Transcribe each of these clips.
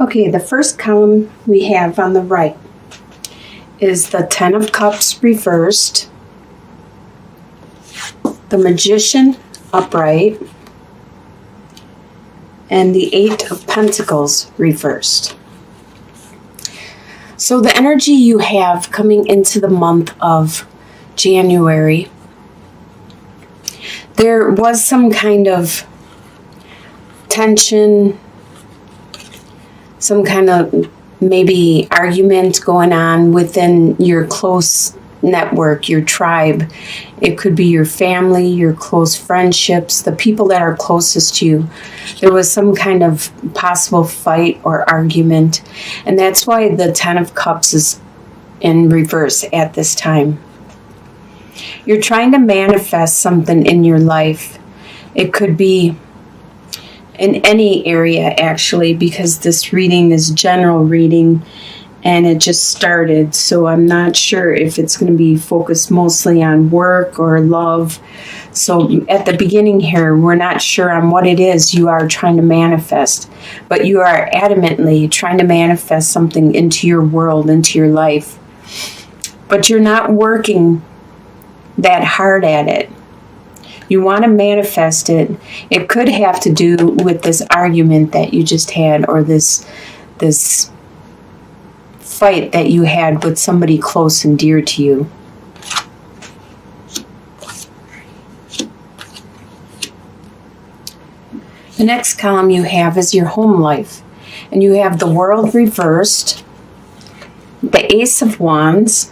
Okay, the first column we have on the right is the Ten of Cups reversed, the Magician upright, and the Eight of Pentacles reversed. So the energy you have coming into the month of January, there was some kind of tension, some kind of maybe argument going on within your close network, your tribe. It could be your family, your close friendships, the people that are closest to you. There was some kind of possible fight or argument, and that's why the Ten of Cups is in reverse at this time. You're trying to manifest something in your life. It could be in any area, actually, because this reading is general reading and it just started, so I'm not sure if it's going to be focused mostly on work or love. So at the beginning here, we're not sure on what it is you are trying to manifest, but you are adamantly trying to manifest something into your world, into your life, but you're not working that hard at it. You want to manifest it. It could have to do with this argument that you just had, or this fight that you had with somebody close and dear to you. The next column you have is your home life. And you have the World reversed, the Ace of Wands,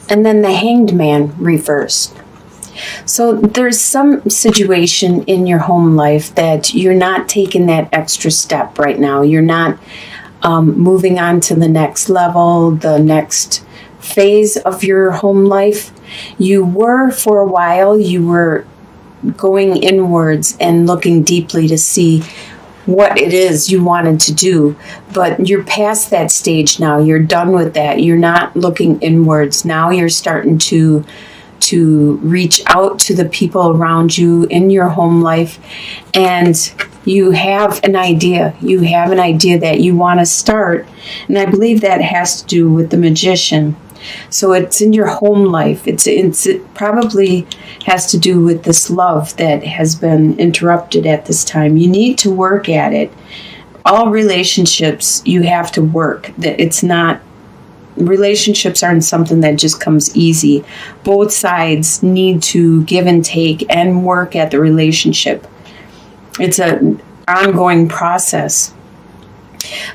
and then the Hanged Man reversed. So there's some situation in your home life that you're not taking that extra step right now. You're not moving on to the next level, the next phase of your home life. You were, for a while, you were going inwards and looking deeply to see what it is you wanted to do, but you're past that stage now. You're done with that. You're not looking inwards. Now you're starting to reach out to the people around you in your home life, and you have an idea. You have an idea that you want to start, and I believe that has to do with the Magician. So it's in your home life. It probably has to do with this love that has been interrupted at this time. You need to work at it. All relationships, you have to work. Relationships aren't something that just comes easy. Both sides need to give and take and work at the relationship. It's an ongoing process.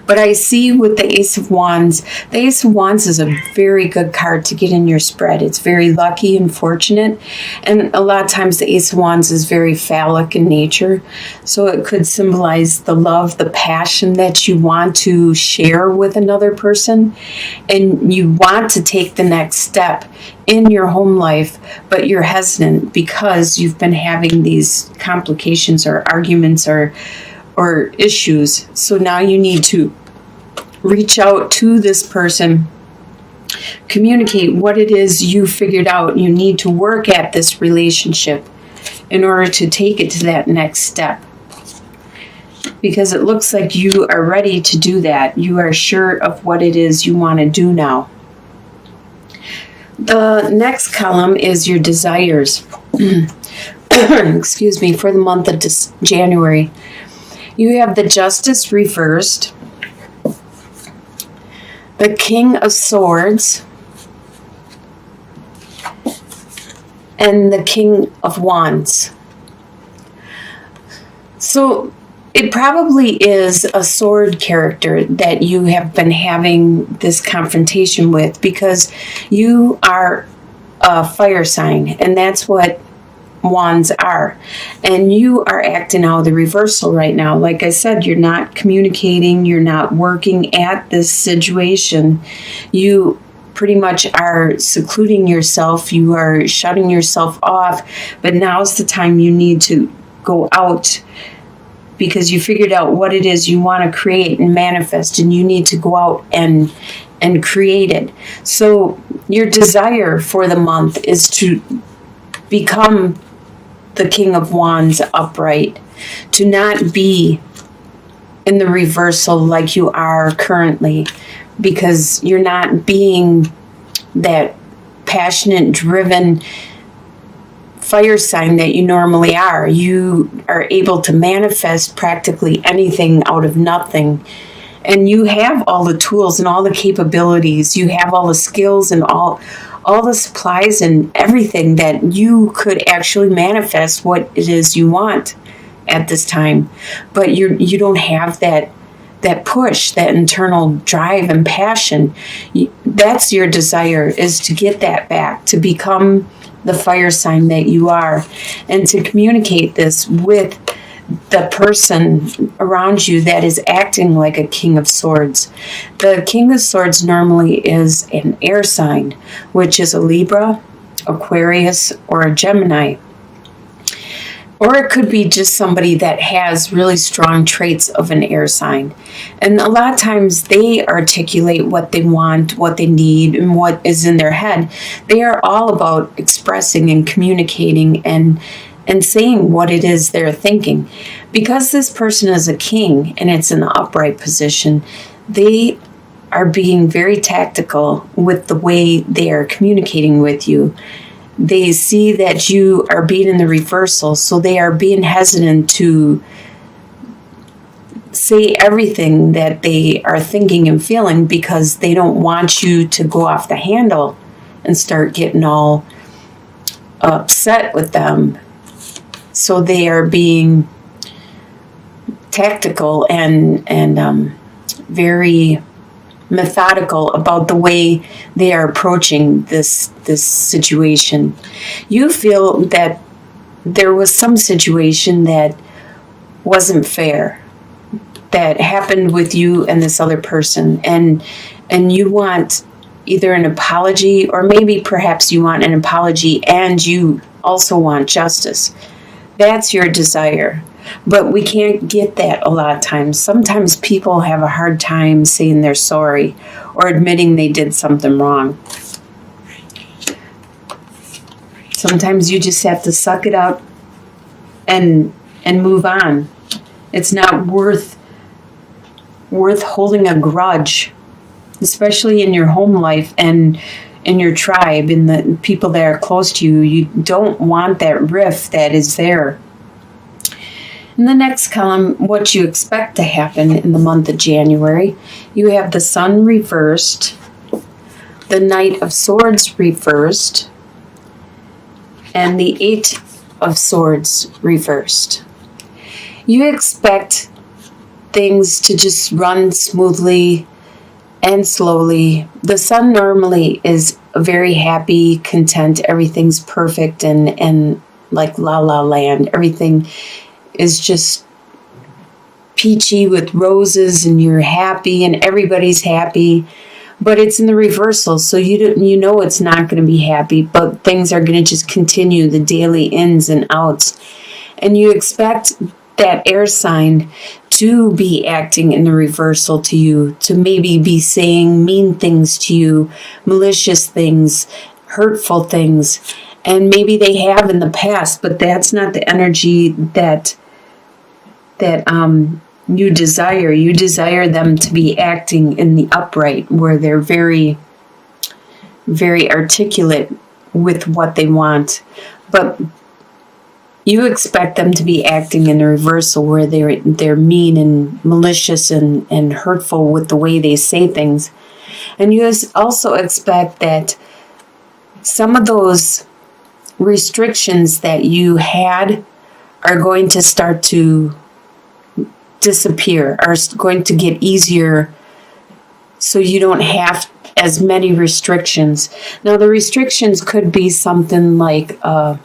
But I see with the Ace of Wands, the Ace of Wands is a very good card to get in your spread. It's very lucky and fortunate. And a lot of times the Ace of Wands is very phallic in nature. So it could symbolize the love, the passion that you want to share with another person. And you want to take the next step in your home life, but you're hesitant because you've been having these complications or arguments or issues. So now you need to reach out to this person, communicate what it is you figured out. You need to work at this relationship in order to take it to that next step, because it looks like you are ready to do that. You are sure of what it is you want to do now. The next column is your desires. Excuse me, for the month of January. You have the Justice reversed, the King of Swords, and the King of Wands. So it probably is a sword character that you have been having this confrontation with, because you are a fire sign, and that's what Wands are, and you are acting out the reversal right now. Like I said, you're not communicating, you're not working at this situation. You pretty much are secluding yourself, you are shutting yourself off, but now's the time you need to go out, because you figured out what it is you want to create and manifest, and you need to go out and create it. So your desire for the month is to become the King of Wands upright, to not be in the reversal like you are currently, because you're not being that passionate, driven fire sign that you normally are. You are able to manifest practically anything out of nothing. And you have all the tools and all the capabilities. You have all the skills and all the supplies and everything that you could actually manifest what it is you want at this time. But you don't have that push, that internal drive and passion. That's your desire, is to get that back, to become the fire sign that you are, and to communicate this with the person around you that is acting like a King of Swords. The King of Swords normally is an air sign, which is a Libra, Aquarius, or a Gemini. Or it could be just somebody that has really strong traits of an air sign. And a lot of times they articulate what they want, what they need, and what is in their head. They are all about expressing and communicating and saying what it is they're thinking. Because this person is a king and it's in the upright position, they are being very tactical with the way they are communicating with you. They see that you are being in the reversal, so they are being hesitant to say everything that they are thinking and feeling, because they don't want you to go off the handle and start getting all upset with them. So they are being tactical and very methodical about the way they are approaching this situation. You feel that there was some situation that wasn't fair that happened with you and this other person, and you want either an apology, or maybe perhaps you want an apology and you also want justice. That's your desire. But we can't get that a lot of times. Sometimes people have a hard time saying they're sorry or admitting they did something wrong. Sometimes you just have to suck it up and move on. It's not worth holding a grudge, especially in your home life and in your tribe, in the people that are close to you. You don't want that rift that is there. In the next column, what you expect to happen in the month of January, you have the Sun reversed, the Knight of Swords reversed, and the Eight of Swords reversed. You expect things to just run smoothly and slowly. The Sun normally is very happy, content, everything's perfect and like la la land. Everything is just peachy with roses, and you're happy and everybody's happy. But it's in the reversal, so you know it's not going to be happy, but things are going to just continue, the daily ins and outs. And you expect that air sign to be acting in the reversal to you, to maybe be saying mean things to you, malicious things, hurtful things. And maybe they have in the past, but that's not the energy that you desire. You desire them to be acting in the upright, where they're very, very articulate with what they want. But you expect them to be acting in the reversal, where they're mean and malicious and hurtful with the way they say things. And you also expect that some of those restrictions that you had are going to start to disappear, are going to get easier, so you don't have as many restrictions. Now, the restrictions could be something like a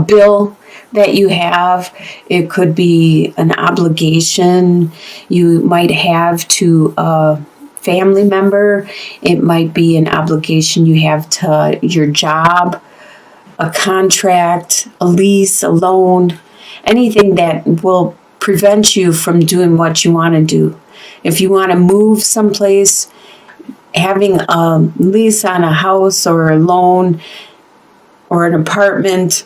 bill that you have. It could be an obligation you might have to a family member. It might be an obligation you have to your job, a contract, a lease, a loan, anything that will prevent you from doing what you want to do. If you want to move someplace, having a lease on a house or a loan or an apartment,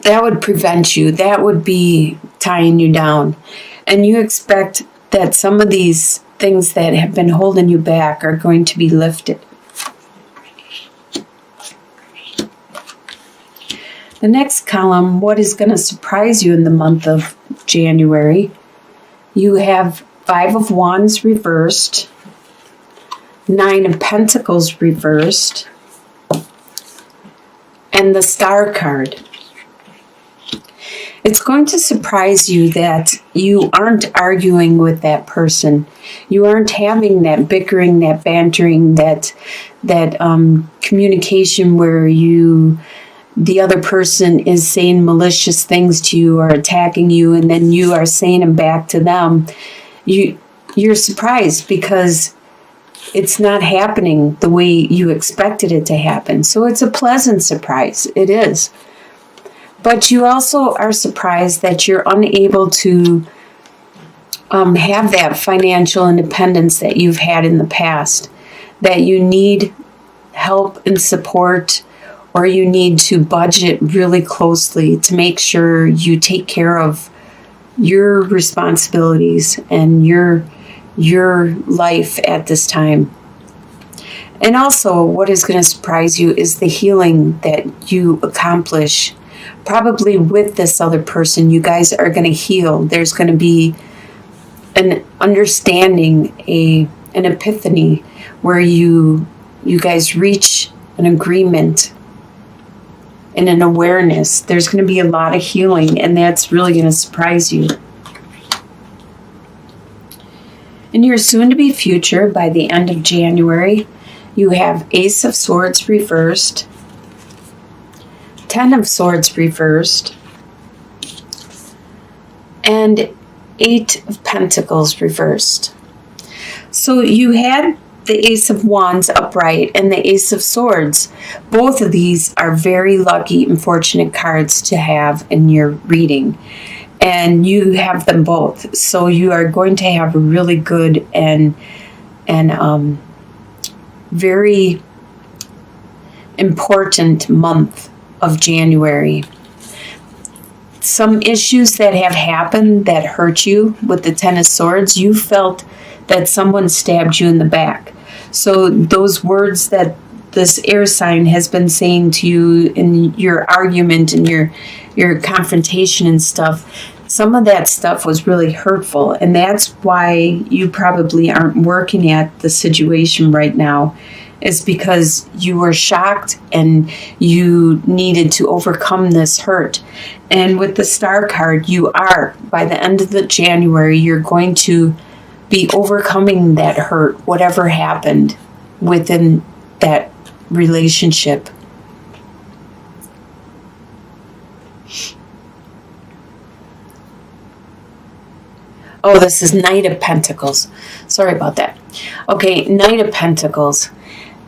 that would prevent you. That would be tying you down. And you expect that some of these things that have been holding you back are going to be lifted. The next column, what is going to surprise you in the month of January? You have 5 of Wands reversed, 9 of Pentacles reversed, and the Star card. It's going to surprise you that you aren't arguing with that person. You aren't having that bickering, that bantering, that communication where the other person is saying malicious things to you or attacking you, and then you are saying them back to them. You're surprised because it's not happening the way you expected it to happen. So it's a pleasant surprise. It is. But you also are surprised that you're unable to have that financial independence that you've had in the past, that you need help and support, or you need to budget really closely to make sure you take care of your responsibilities and your life at this time. And also, what is going to surprise you is the healing that you accomplish. Probably with this other person, you guys are going to heal. There's going to be an understanding, an epiphany, where you guys reach an agreement and an awareness. There's going to be a lot of healing, and that's really going to surprise you. In your soon-to-be future, by the end of January, you have Ace of Swords reversed, 10 of Swords reversed, and 8 of Pentacles reversed. So you had the Ace of Wands upright and the Ace of Swords. Both of these are very lucky and fortunate cards to have in your reading. And you have them both. So you are going to have a really good and very important month of January. Some issues that have happened that hurt you with the 10 of Swords, you felt that someone stabbed you in the back. So those words that this air sign has been saying to you in your argument and your confrontation and stuff, some of that stuff was really hurtful. And that's why you probably aren't working at the situation right now, is because you were shocked and you needed to overcome this hurt. And with the Star card, you are. By the end of the January, you're going to be overcoming that hurt, whatever happened within that relationship. Oh, this is Knight of Pentacles. Sorry about that. Okay, Knight of Pentacles.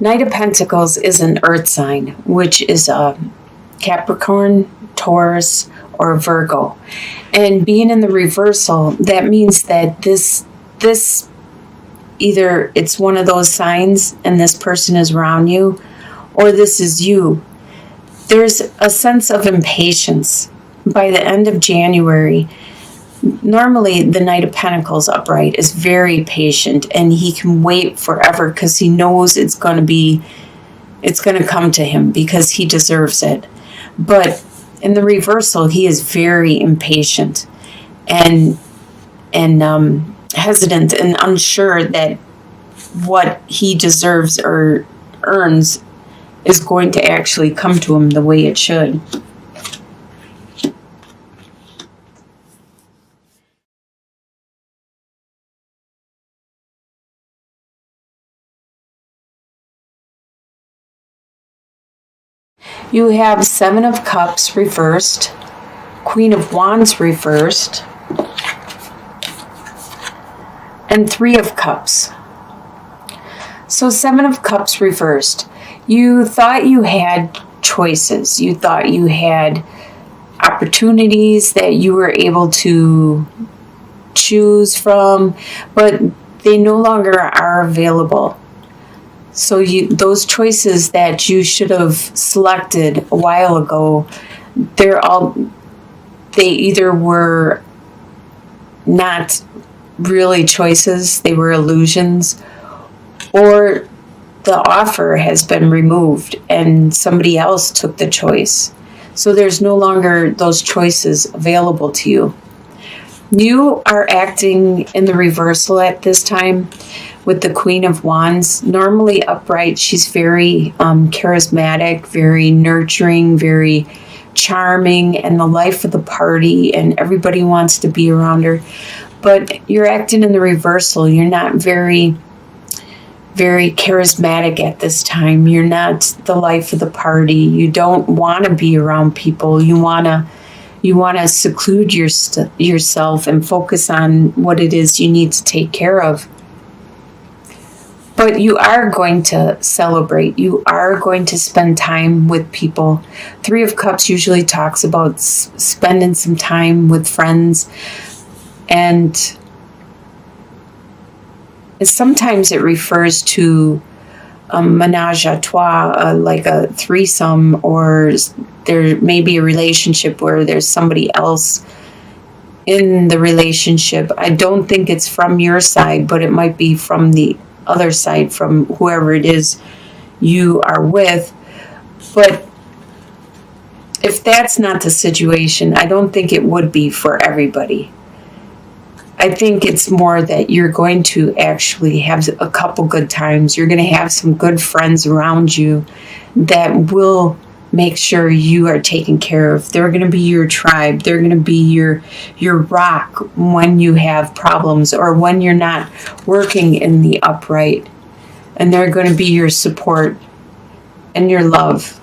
Knight of Pentacles is an earth sign, which is a Capricorn, Taurus, or Virgo. And being in the reversal, that means that this either it's one of those signs and this person is around you, or this is you. There's a sense of impatience. By the end of January, normally the Knight of Pentacles upright is very patient, and he can wait forever because he knows it's going to come to him because he deserves it. But in the reversal, he is very impatient and hesitant and unsure that what he deserves or earns is going to actually come to him the way it should. You have 7 of Cups reversed, Queen of Wands reversed, and 3 of Cups. So 7 of Cups reversed. You thought you had choices. You thought you had opportunities that you were able to choose from, but they no longer are available. So those choices that you should have selected a while ago, they either were not really choices, they were illusions, or the offer has been removed and somebody else took the choice. So there's no longer those choices available to you. You are acting in the reversal at this time with the Queen of Wands. Normally upright, she's very charismatic, very nurturing, very charming, and the life of the party, and everybody wants to be around her. But you're acting in the reversal. You're not very charismatic at this time. You're not the life of the party. You don't want to be around people. You want to seclude yourself and focus on what it is you need to take care of. But you are going to celebrate. You are going to spend time with people. Three of Cups usually talks about spending some time with friends. And sometimes it refers to a menage a trois, like a threesome, or there may be a relationship where there's somebody else in the relationship. I don't think it's from your side, but it might be from the other side, from whoever it is you are with. But if that's not the situation, I don't think it would be for everybody. I think it's more that you're going to actually have a couple good times. You're going to have some good friends around you that will make sure you are taken care of. They're going to be your tribe. They're going to be your rock when you have problems or when you're not working in the upright. And they're going to be your support and your love.